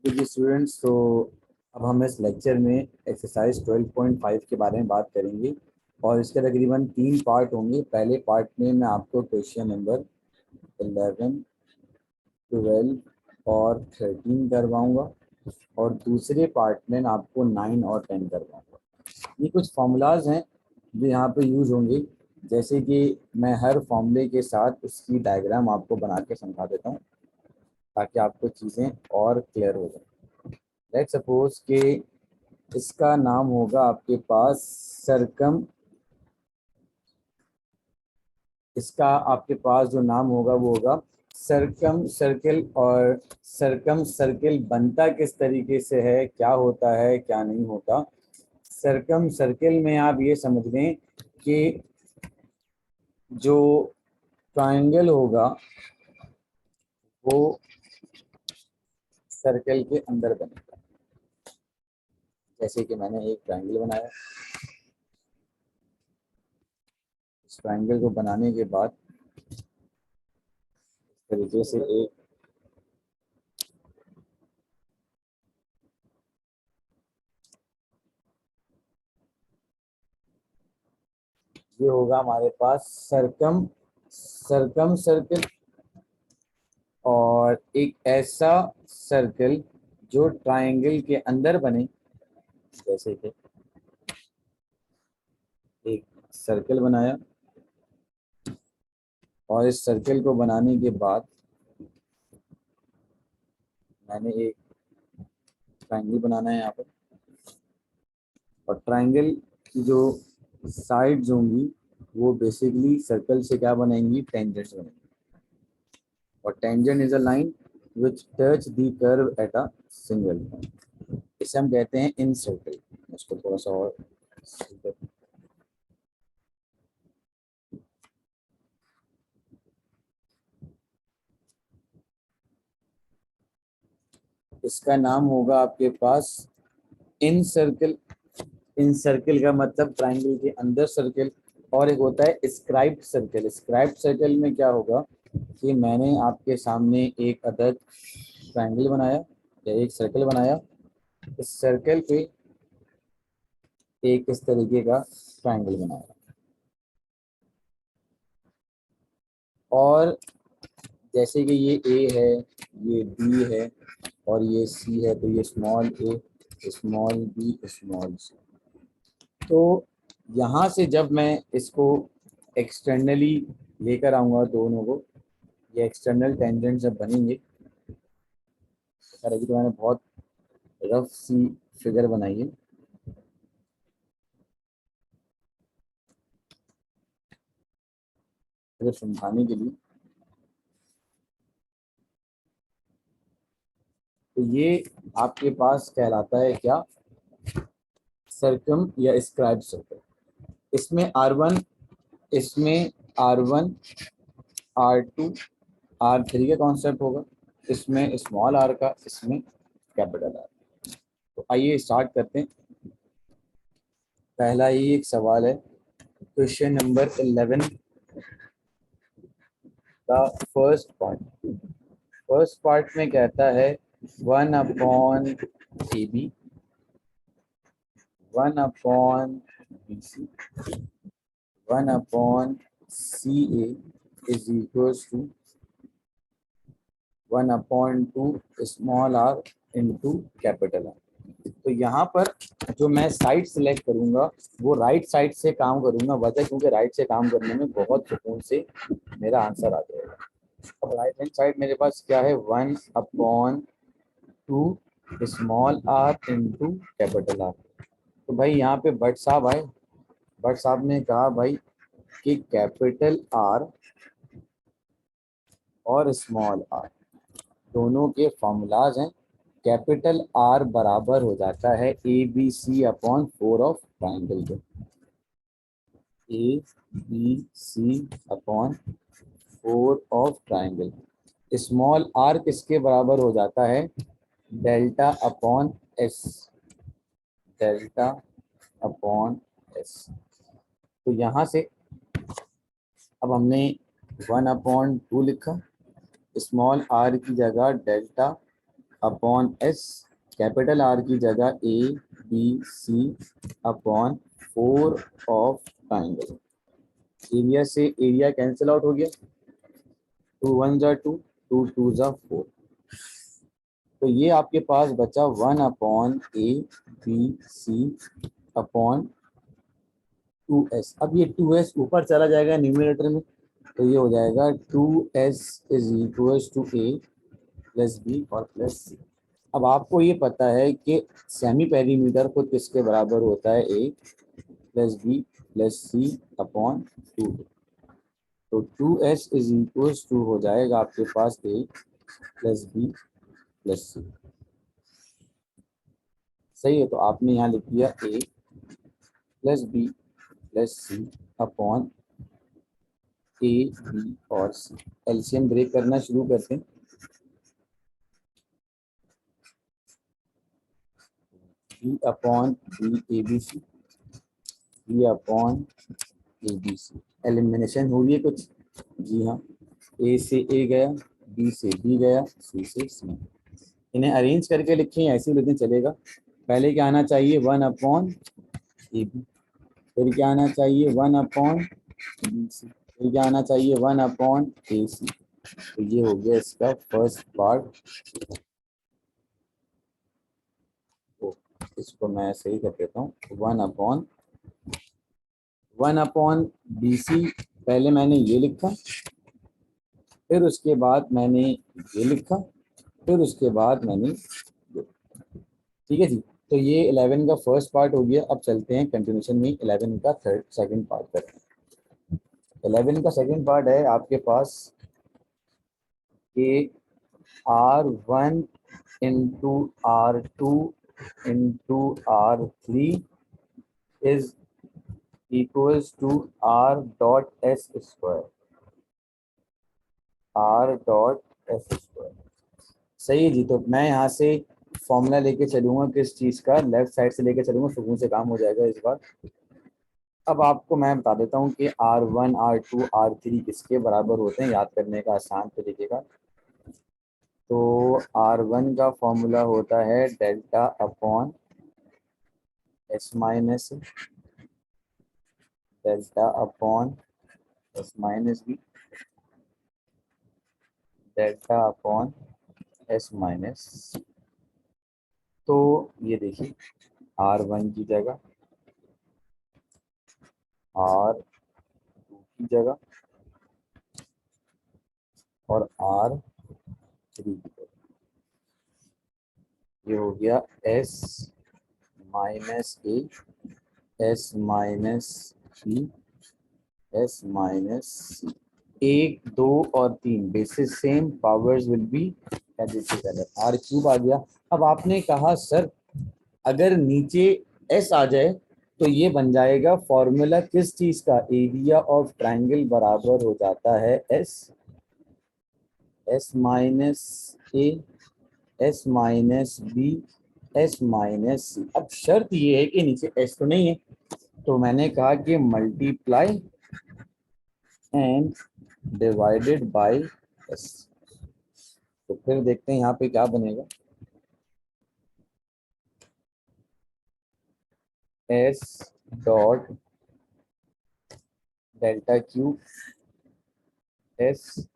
जी students, तो अब हम इस लेक्चर में एक्सरसाइज 12.5 के बारे में बात करेंगे और इसके तकरीबन 3 पार्ट होंगे। पहले पार्ट में मैं आपको क्वेश्चन नंबर 11, 12 और 13 करवाऊंगा और दूसरे पार्ट में मैं आपको 9 और 10 करवाऊंगा। ये कुछ फॉर्मूलाज हैं जो यहाँ पे यूज होंगे, जैसे कि मैं हर फॉर्मूले के साथ उसकी डायग्राम आपको बना के समझा देता हूँ ताकि आपको चीज़ें और क्लियर हो जाए। लेट्स सपोज कि इसका नाम होगा आपके पास सरकम, इसका आपके पास जो नाम होगा वो होगा सरकम सर्किल। और सरकम सर्किल बनता किस तरीके से है, क्या होता है क्या नहीं होता। सरकम सर्किल में आप ये समझ लें कि जो ट्रायंगल होगा वो सर्कल के अंदर बनेगा। जैसे कि मैंने एक ट्रायंगल बनाया, इस ट्रायंगल को बनाने के बाद इस तरीके से एक ये होगा हमारे पास सरकम सरकम सर्किल और एक ऐसा सर्कल जो ट्रायंगल के अंदर बने। जैसे कि एक सर्कल बनाया और इस सर्कल को बनाने के बाद मैंने एक ट्रायंगल बनाना है यहाँ पर, और ट्रायंगल की जो साइड्स होंगी वो बेसिकली सर्कल से क्या बनाएंगी, टेंजेंट्स बनेंगी। और tangent is a line which touch the curve at a single point. इसे हम कहते हैं इन सर्कल। इसको थोड़ा सा और इसका नाम होगा आपके पास इन सर्कल। इन सर्कल का मतलब ट्रायंगल के अंदर सर्कल। और एक होता है स्क्राइब्ड सर्कल। स्क्राइब्ड सर्कल में क्या होगा कि मैंने आपके सामने एक अदद ट्रायंगल बनाया या एक सर्कल बनाया, इस सर्कल पे एक इस तरीके का ट्रायंगल बनाया, और जैसे कि ये ए है, ये बी है और ये सी है, तो ये स्मॉल ए, स्मॉल बी, स्मॉल सी। तो यहाँ से जब मैं इसको एक्सटर्नली लेकर आऊँगा दोनों को, ये एक्सटर्नल टेंजेंट जब बनेंगे, सर अभी तो मैंने बहुत रफ सी फिगर बनाई है, फिगर समझाने के लिए। तो ये आपके पास कहलाता है क्या, सर्कम या स्क्राइब सर्कल। इसमें R1, इसमें R1, R2, R3 का कॉन्सेप्ट होगा, इसमें स्मॉल आर का, इसमें कैपिटल आर। तो आइए स्टार्ट करते हैं। पहला ही एक सवाल है, क्वेश्चन नंबर 11 का फर्स्ट पार्ट। फर्स्ट पार्ट में कहता है 1/AB, 1/BC, 1/CA is equals to 1/2 small R into capital R. तो यहाँ पर जो मैं साइड सेलेक्ट करूंगा वो राइट साइड से काम करूंगा, वजह क्योंकि राइट से काम करने में बहुत सुकून से मेरा आंसर आ जाएगा। अब राइट हैंड साइड मेरे पास क्या है, 1/2 small R into capital R. तो भाई यहाँ पे भट्ट साहब आए, भट्ट साहब ने कहा भाई कि कैपिटल आर और स्मॉल आर दोनों के फॉर्मूलाज हैं। कैपिटल आर बराबर हो जाता है ABC/4 ऑफ ट्राइंगल के। ABC/4 of triangle. Small are किसके बराबर हो जाता है, डेल्टा/S, डेल्टा/S। तो यहाँ से अब हमने 1/2 लिखा, स्मॉल आर की जगह delta upon S, capital R की जगह A B C upon 4 of triangle. Area से एरिया कैंसिल आउट हो गया, 2 1 जा 2, 2 2 जा 4। तो ये आपके पास बचा 1 upon A B C upon 2s। अब ये 2s ऊपर चला जाएगा न्यूमरेटर में, तो ये हो जाएगा 2s is equal to A plus B और प्लस सी। अब आपको ये पता है कि सेमी पेरीमीटर खुद किसके बराबर होता है, A plus B plus C upon 2। तो 2s इज इक्वल टू हो जाएगा आपके पास A plus B plus C. सही है, तो आपने यहाँ लिख दिया A plus B plus C upon A B और सी। एलसीएम ब्रेक करना शुरू करते हैं। B upon B A B C, B upon A B C. Elimination हो गई कुछ? जी हाँ, ए से ए गया, बी से बी गया, सी से सी। इन्हें अरेंज करके लिखें, ऐसे लिखने चलेगा। पहले क्या आना चाहिए, 1 अपॉन ए बी, फिर क्या आना चाहिए 1 अपॉन बी सी, फिर क्या आना चाहिए 1 अपॉन ए सी। तो ये हो गया इसका फर्स्ट पार्ट। इसको मैं सही कर देता हूँ, 1 अपॉन बी सी। पहले मैंने ये लिखा, फिर उसके बाद मैंने ये लिखा, फिर उसके बाद मैंने ये। ठीक है जी। तो ये 11 का फर्स्ट पार्ट हो गया। अब चलते हैं कंटिन्यूशन में 11 का सेकंड पार्ट करते हैं। 11 का सेकंड पार्ट है आपके पास कि R1 into R2 into R3 is equals to R dot S square, R dot S square. सही है जी। तो मैं यहाँ से फॉर्मूला लेके चलूंगा किस चीज़ का, लेफ्ट साइड से लेके चलूंगा, सुकून से काम हो जाएगा इस बार। अब आपको मैं बता देता हूँ कि R1 R2 R3 किसके बराबर होते हैं, याद करने का आसान तरीके का। तो R1 का फॉर्मूला होता है delta upon S minus, delta upon S minus B, delta upon S minus. तो ये देखिए, R1 की जगह, R2 की जगह और R3 की जगह। ये हो गया S minus A, S minus B, S minus C. 1 2 और 3 basis same, powers will be additive. R cube आ गया। अब आपने कहा सर अगर नीचे एस आ जाए तो ये बन जाएगा फॉर्मूला किस चीज का, एरिया ऑफ ट्राइंगल बराबर हो जाता है S, S minus A, S minus B, S minus C. अब शर्त ये है कि नीचे एस तो नहीं है, तो मैंने कहा कि multiply and divided by S. तो फिर देखते हैं यहाँ पे क्या बनेगा, S dot delta Q S,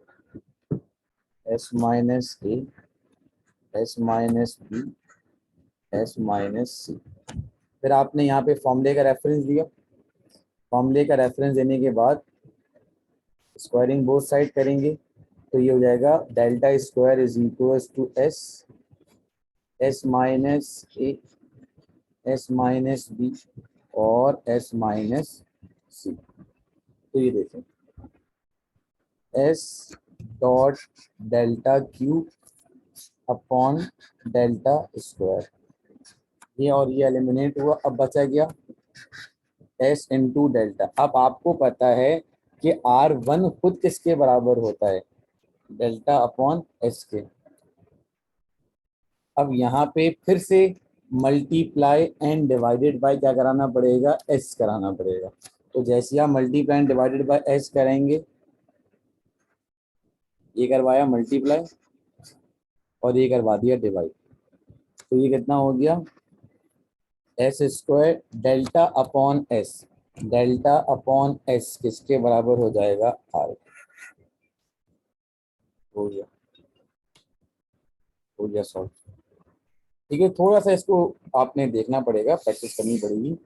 S minus A, S minus B, S minus C. फिर आपने यहाँ पे फॉर्मूले का रेफरेंस दिया, फॉर्मूले का रेफरेंस देने के बाद स्क्वायरिंग बोथ साइड करेंगे, तो ये हो जाएगा delta square is equal to S, S minus A, S minus B और एस माइनस सी। तो ये देखें S dot delta Q upon delta square, ये और ये एलिमिनेट हुआ। अब बचा गया एस इंटू डेल्टा। अब आपको पता है कि R1 खुद किसके बराबर होता है, डेल्टा अपॉन एस के। अब यहाँ पे फिर से मल्टीप्लाई एंड डिवाइडेड बाय क्या कराना पड़ेगा, एस कराना पड़ेगा। तो जैसे आप multiply and divided by S करेंगे, ये करवाया मल्टीप्लाई, और ये करवा दिया डिवाइड, तो ये कितना हो गया S square delta upon S, delta upon S किसके बराबर हो जाएगा आर। हो गया, हो गया सॉल्व। ठीक है, थोड़ा सा इसको आपने देखना पड़ेगा, प्रैक्टिस करनी पड़ेगी,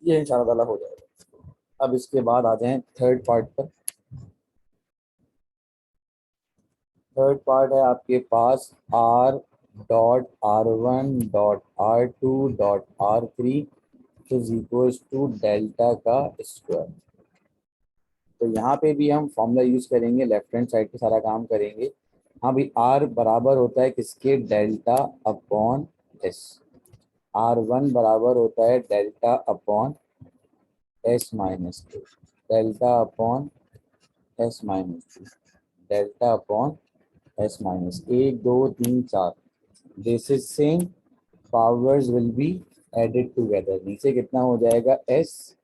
ये इंशाल्लाह हो जाएगा। अब इसके बाद आ जाएं थर्ड पार्ट पर। थर्ड पार्ट है आपके पास R dot R one dot R two dot R three is equal to delta का स्क्वायर। तो यहाँ पे भी हम फॉर्मूला यूज करेंगे, लेफ्ट हैंड साइड पे सारा काम करेंगे। हाँ भाई, आर बराबर होता है किसके, delta upon S. R one बराबर होता है delta upon S minus two, delta upon S minus two, delta upon S minus, एक दो तीन चार, this is same, powers will be added together. नीचे कितना हो जाएगा S,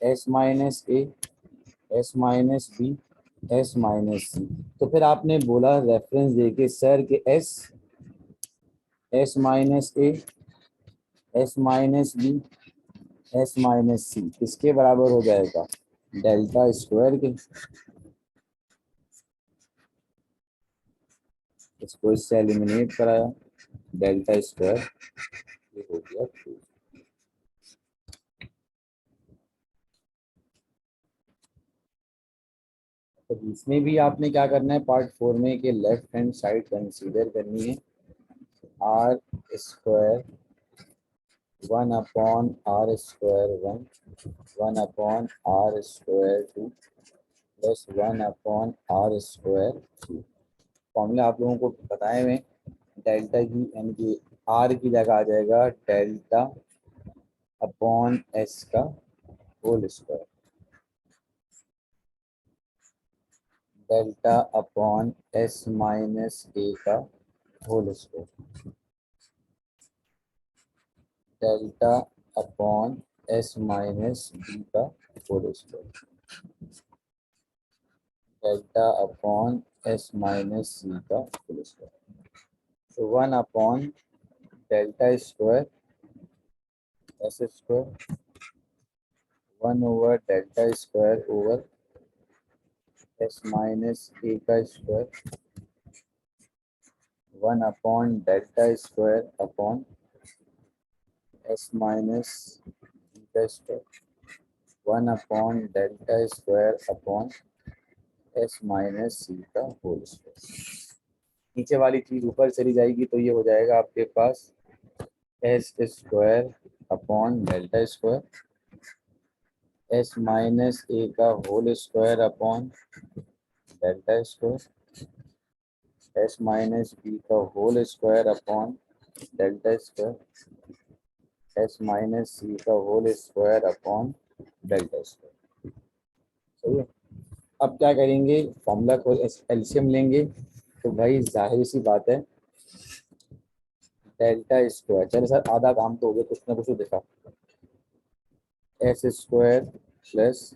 S minus A, S minus B, S minus C. तो फिर आपने बोला रेफरेंस देके सर के S, S minus A, S minus B, S minus सी किसके बराबर हो जाएगा, डेल्टा स्क्वायर के। इसको इससे एलिमिनेट कराया, डेल्टा स्क्वायर ये हो गया 2। तो इसमें भी आपने क्या करना है पार्ट 4 में कि लेफ्ट हैंड साइड कंसीडर करनी है, R square one upon R square one, one upon R square two plus one upon R square three. Formula आप लोगों को बताए हुए, डेल्टा की यानी कि आर की जगह आ जाएगा डेल्टा अपॉन एस का whole square, delta upon S minus ए का whole square, delta upon S minus B का whole square, delta upon S minus सी का होल स्क्वायर। तो one upon delta square S square, one over delta square over S minus ए का square, one upon delta square upon S minus B का square, one upon delta square upon S minus सी का whole square. नीचे वाली चीज ऊपर चली जाएगी तो ये हो जाएगा आपके पास s square upon delta square, s minus ए का whole square upon delta square, s minus B का whole square upon delta square, s minus सी का whole square upon delta square. सही है। अब क्या करेंगे, फॉर्मूला को एलसीएम लेंगे, तो भाई जाहिर सी बात है डेल्टा स्क्वायर, चलो सर आधा काम तो हो गया, कुछ ना कुछ तो देखा, s square plus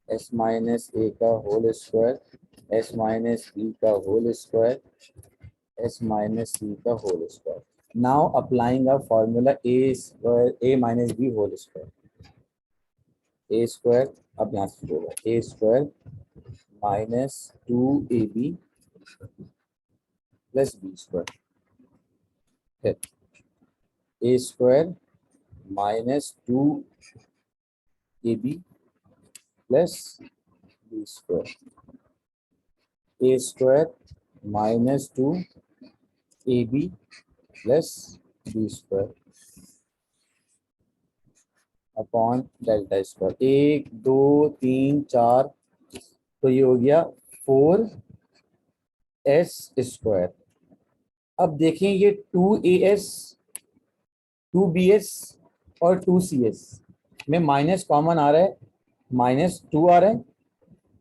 s minus ए का whole square, s minus B का होल स्क्वायर, एस माइनस सी का whole square. Now applying a formula a square a minus b whole square, a square, अब यहाँ से होगा a square minus two a b plus b square, a square minus two a b plus b square, a square minus two a b plus b square upon delta square, एक दो तीन चार, तो ये हो गया 4s स्क्वायर। अब देखें ये 2as 2bs और 2cs में माइनस कॉमन आ रहा है, -2 आ रहा है,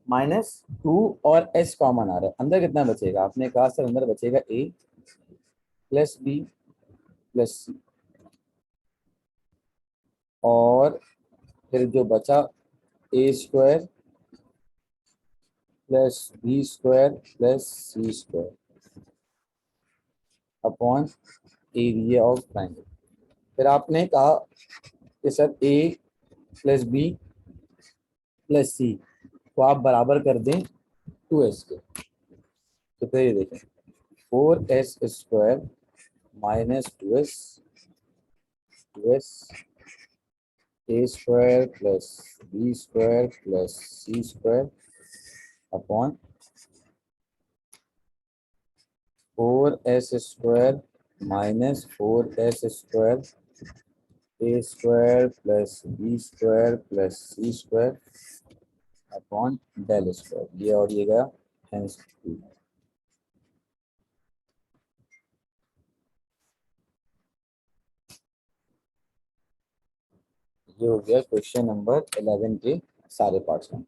-2 और s कॉमन आ रहा है, अंदर कितना बचेगा, आपने कहा सर अंदर बचेगा a plus B plus c, और फिर जो बचा a square plus b square plus c square upon area of triangle. फिर आपने कहा कि sir a plus B plus c को आप बराबर कर दें 2s के। तो फिर ये देखें 4s square minus 2s a square plus b square plus c square upon 4s square minus 4s square a square plus b square plus c square upon del square. ये और ये गया हेंस 2। ये हो गया क्वेश्चन नंबर 11 के सारे parts में।